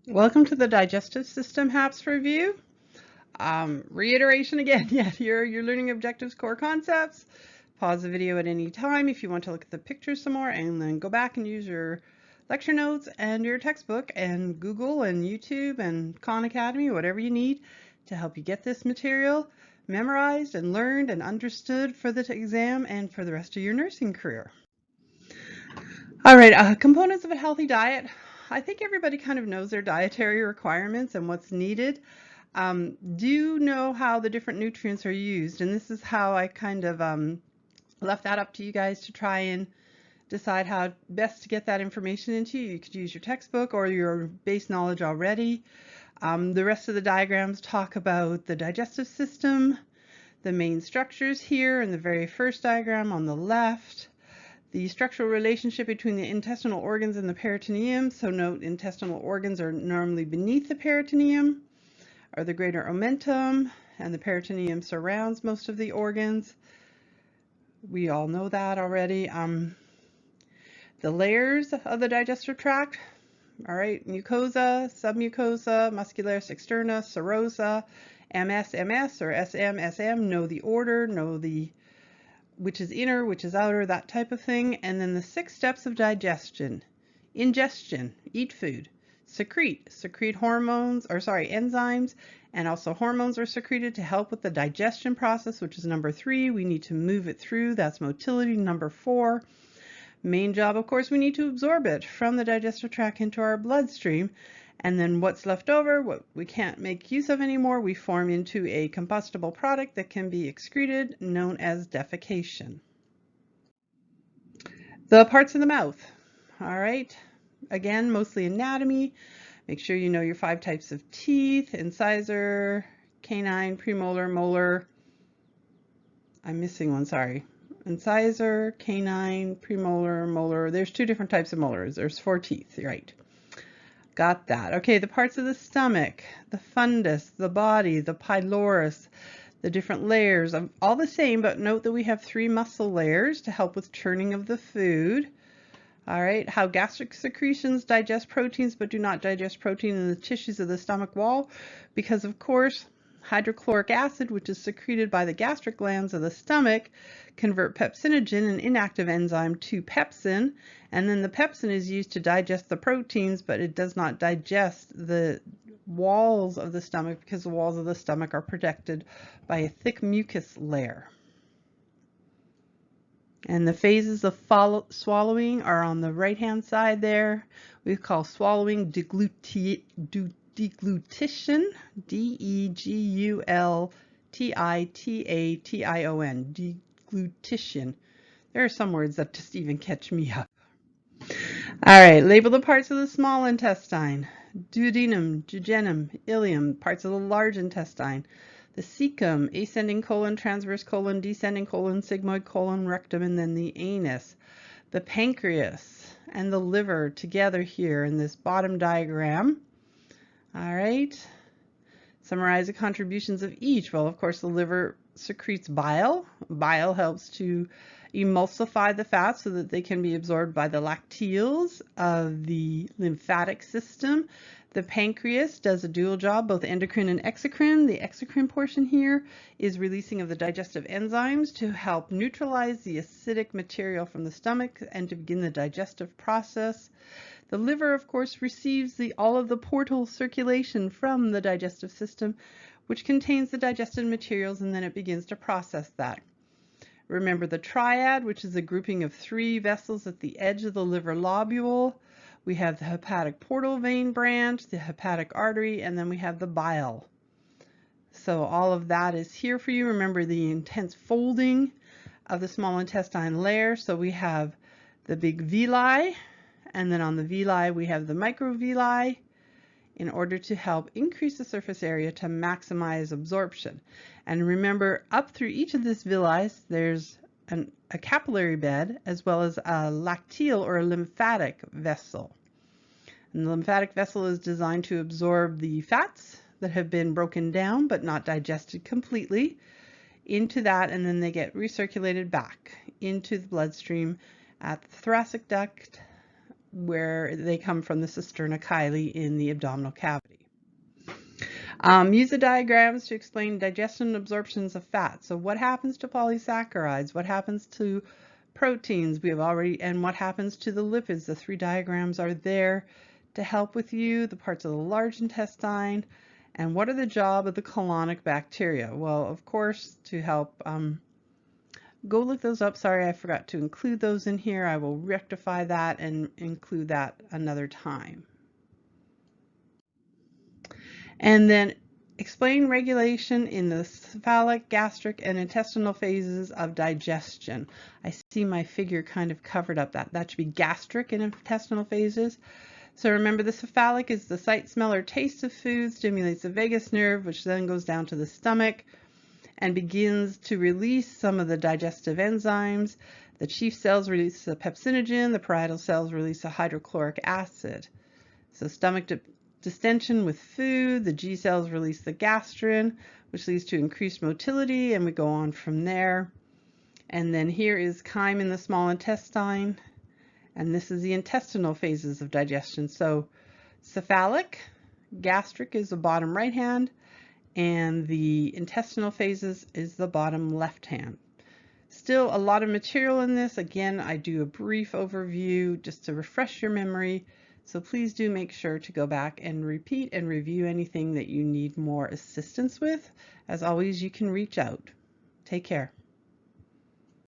Welcome to the digestive system HAPS review. Reiteration again, here you're learning objectives, core concepts. Pause the video at any time if you want to look at the pictures some more, and then go back and use your lecture notes and your textbook and Google and YouTube and Khan Academy, whatever you need to help you get this material memorized and learned and understood for the exam and for the rest of your nursing career. All right, components of a healthy diet. I think everybody kind of knows their dietary requirements and what's needed. Do you know how the different nutrients are used? And this is how I kind of left that up to you guys to try and decide how best to get that information into you. You could use your textbook or your base knowledge already. The rest of the diagrams talk about the digestive system, the main structures here in the very first diagram on the left. The structural relationship between the intestinal organs and the peritoneum. So note, intestinal organs are normally beneath the peritoneum, or the greater omentum, and the peritoneum surrounds most of the organs. We all know that already. The layers of the digestive tract, all right, mucosa, submucosa, muscularis externa, serosa, MS or SM, know the order, know the which is inner, which is outer, that type of thing. And then the 6 steps of digestion. Ingestion, eat food. Secrete hormones, or sorry, enzymes, and also hormones are secreted to help with the digestion process, which is number 3. We need to move it through, that's motility, number 4. Main job, of course, we need to absorb it from the digestive tract into our bloodstream. And then what's left over, what we can't make use of anymore, we form into a combustible product that can be excreted, known as defecation. The parts of the mouth. All right, again, mostly anatomy. Make sure you know your 5 types of teeth: incisor, canine, premolar, molar. I'm missing one, sorry. Incisor, canine, premolar, molar. There's 2 different types of molars. There's 4 teeth, right? Got that. Okay, the parts of the stomach, the fundus, the body, the pylorus, the different layers, all the same, but note that we have 3 muscle layers to help with churning of the food. All right, how gastric secretions digest proteins but do not digest protein in the tissues of the stomach wall, because of course hydrochloric acid, which is secreted by the gastric glands of the stomach, convert pepsinogen, an inactive enzyme, to pepsin, and then the pepsin is used to digest the proteins, but it does not digest the walls of the stomach because the walls of the stomach are protected by a thick mucus layer. And the phases of swallowing are on the right-hand side there. We call swallowing deglutition, D-E-G-U-L-T-I-T-A-T-I-O-N, deglutition. There are some words that just even catch me up. All right, label the parts of the small intestine: duodenum, jejunum, ileum, parts of the large intestine: the cecum, ascending colon, transverse colon, descending colon, sigmoid colon, rectum, and then the anus. The pancreas and the liver together here in this bottom diagram. All right. Summarize the contributions of each. Well, of course, the liver secretes bile. Bile helps to emulsify the fats so that they can be absorbed by the lacteals of the lymphatic system. The pancreas does a dual job, both endocrine and exocrine. The exocrine portion here is releasing of the digestive enzymes to help neutralize the acidic material from the stomach and to begin the digestive process. The liver, of course, receives all of the portal circulation from the digestive system, which contains the digested materials, and then it begins to process that. Remember the triad, which is a grouping of 3 vessels at the edge of the liver lobule. We have the hepatic portal vein branch, the hepatic artery, and then we have the bile. So all of that is here for you. Remember the intense folding of the small intestine layer. So we have the big villi, and then on the villi we have the microvilli, in order to help increase the surface area to maximize absorption. And remember, up through each of these villi there's a capillary bed as well as a lacteal or a lymphatic vessel. And the lymphatic vessel is designed to absorb the fats that have been broken down but not digested completely into that, and then they get recirculated back into the bloodstream at the thoracic duct, where they come from the cisterna chyli in the abdominal cavity. Use the diagrams to explain digestion and absorptions of fat. So what happens to polysaccharides? What happens to proteins? We have already, and what happens to the lipids? The 3 diagrams are there to help with you, the parts of the large intestine, and what are the job of the colonic bacteria? Well, of course, to help, go look those up. Sorry, I forgot to include those in here. I will rectify that and include that another time. And then explain regulation in the cephalic, gastric, and intestinal phases of digestion. I see my figure kind of covered up that. That should be gastric and intestinal phases. So remember, the cephalic is the sight, smell, or taste of food, stimulates the vagus nerve, which then goes down to the stomach and begins to release some of the digestive enzymes. The chief cells release the pepsinogen, the parietal cells release the hydrochloric acid. So stomach distension with food, the G cells release the gastrin, which leads to increased motility, and we go on from there. And then here is chyme in the small intestine, and this is the intestinal phases of digestion. So cephalic, gastric is the bottom right hand, and the intestinal phases is the bottom left hand. Still a lot of material in this. Again, I do a brief overview just to refresh your memory. So please do make sure to go back and repeat and review anything that you need more assistance with. As always, you can reach out. Take care.